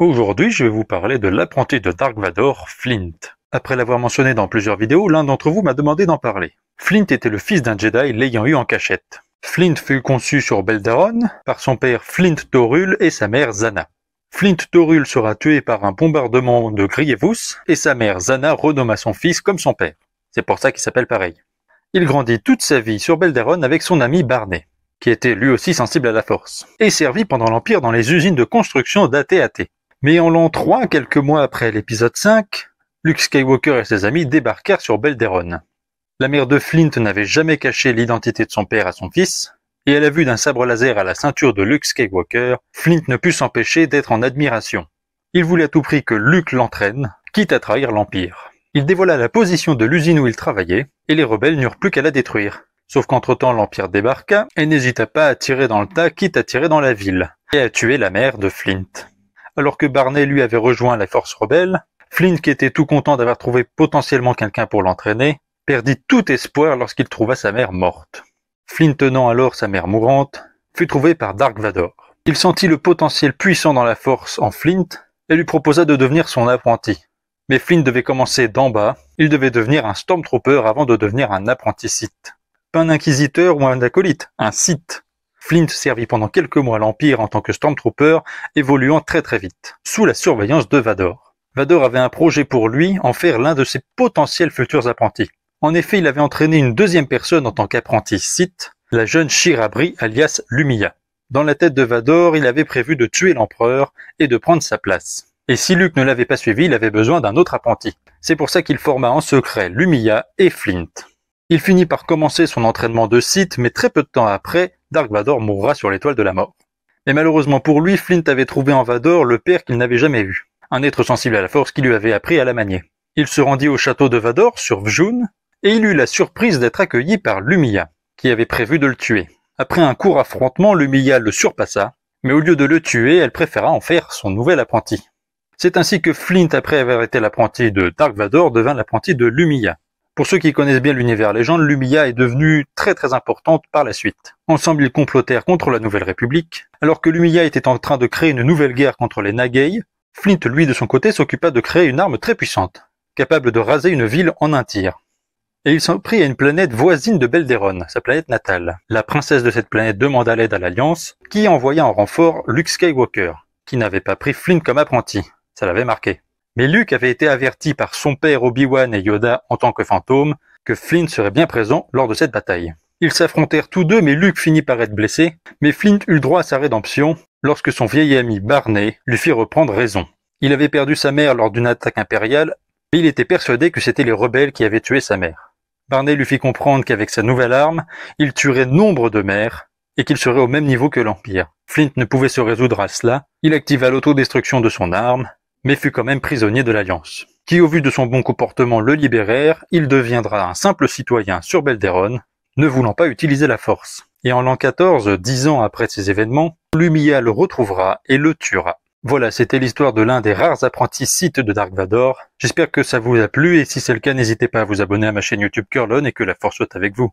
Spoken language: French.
Aujourd'hui, je vais vous parler de l'apprenti de Dark Vador, Flint. Après l'avoir mentionné dans plusieurs vidéos, l'un d'entre vous m'a demandé d'en parler. Flint était le fils d'un Jedi l'ayant eu en cachette. Flint fut conçu sur Beldaron par son père Flint Torul et sa mère Zana. Flint Torul sera tué par un bombardement de Grievous et sa mère Zana renomma son fils comme son père. C'est pour ça qu'il s'appelle pareil. Il grandit toute sa vie sur Beldaron avec son ami Barney, qui était lui aussi sensible à la force, et servit pendant l'Empire dans les usines de construction d'AT-AT. Mais en l'an 3, quelques mois après l'épisode 5, Luke Skywalker et ses amis débarquèrent sur Beldaron. La mère de Flint n'avait jamais caché l'identité de son père à son fils, et à la vue d'un sabre laser à la ceinture de Luke Skywalker, Flint ne put s'empêcher d'être en admiration. Il voulait à tout prix que Luke l'entraîne, quitte à trahir l'Empire. Il dévoila la position de l'usine où il travaillait, et les rebelles n'eurent plus qu'à la détruire. Sauf qu'entre-temps l'Empire débarqua, et n'hésita pas à tirer dans le tas, quitte à tirer dans la ville, et à tuer la mère de Flint. Alors que Barney lui avait rejoint la force rebelle, Flint, qui était tout content d'avoir trouvé potentiellement quelqu'un pour l'entraîner, perdit tout espoir lorsqu'il trouva sa mère morte. Flint, tenant alors sa mère mourante, fut trouvé par Dark Vador. Il sentit le potentiel puissant dans la force en Flint et lui proposa de devenir son apprenti. Mais Flint devait commencer d'en bas, il devait devenir un Stormtrooper avant de devenir un apprenti Sith. Pas un inquisiteur ou un acolyte, un Sith. Flint servit pendant quelques mois l'Empire en tant que Stormtrooper, évoluant très vite, sous la surveillance de Vador. Vador avait un projet pour lui, en faire l'un de ses potentiels futurs apprentis. En effet, il avait entraîné une deuxième personne en tant qu'apprenti Sith, la jeune Shira Brie alias Lumiya. Dans la tête de Vador, il avait prévu de tuer l'empereur et de prendre sa place. Et si Luke ne l'avait pas suivi, il avait besoin d'un autre apprenti. C'est pour ça qu'il forma en secret Lumiya et Flint. Il finit par commencer son entraînement de Sith, mais très peu de temps après, Dark Vador mourra sur l'étoile de la mort. Mais malheureusement pour lui, Flint avait trouvé en Vador le père qu'il n'avait jamais vu, un être sensible à la force qui lui avait appris à la manier. Il se rendit au château de Vador, sur Vjun, et il eut la surprise d'être accueilli par Lumiya, qui avait prévu de le tuer. Après un court affrontement, Lumiya le surpassa, mais au lieu de le tuer, elle préféra en faire son nouvel apprenti. C'est ainsi que Flint, après avoir été l'apprenti de Dark Vador, devint l'apprenti de Lumiya. Pour ceux qui connaissent bien l'univers légende, Lumiya est devenue très importante par la suite. Ensemble, ils complotèrent contre la Nouvelle République. Alors que Lumiya était en train de créer une nouvelle guerre contre les Nagay, Flint, lui, de son côté, s'occupa de créer une arme très puissante, capable de raser une ville en un tir. Et il s'en prit à une planète voisine de Beldaron, sa planète natale. La princesse de cette planète demanda l'aide à l'Alliance, qui envoya en renfort Luke Skywalker, qui n'avait pas pris Flint comme apprenti. Ça l'avait marqué. Mais Luke avait été averti par son père Obi-Wan et Yoda en tant que fantôme que Flint serait bien présent lors de cette bataille. Ils s'affrontèrent tous deux, mais Luke finit par être blessé, mais Flint eut le droit à sa rédemption lorsque son vieil ami Barney lui fit reprendre raison. Il avait perdu sa mère lors d'une attaque impériale, mais il était persuadé que c'était les rebelles qui avaient tué sa mère. Barney lui fit comprendre qu'avec sa nouvelle arme, il tuerait nombre de mères et qu'il serait au même niveau que l'Empire. Flint ne pouvait se résoudre à cela, il activa l'autodestruction de son arme, mais fut quand même prisonnier de l'Alliance, qui au vu de son bon comportement le libérèrent, il deviendra un simple citoyen sur Beldaron, ne voulant pas utiliser la force. Et en l'an 14, 10 ans après ces événements, Lumiya le retrouvera et le tuera. Voilà, c'était l'histoire de l'un des rares apprentis Sith de Dark Vador. J'espère que ça vous a plu, et si c'est le cas, n'hésitez pas à vous abonner à ma chaîne YouTube Curlon et que la force soit avec vous.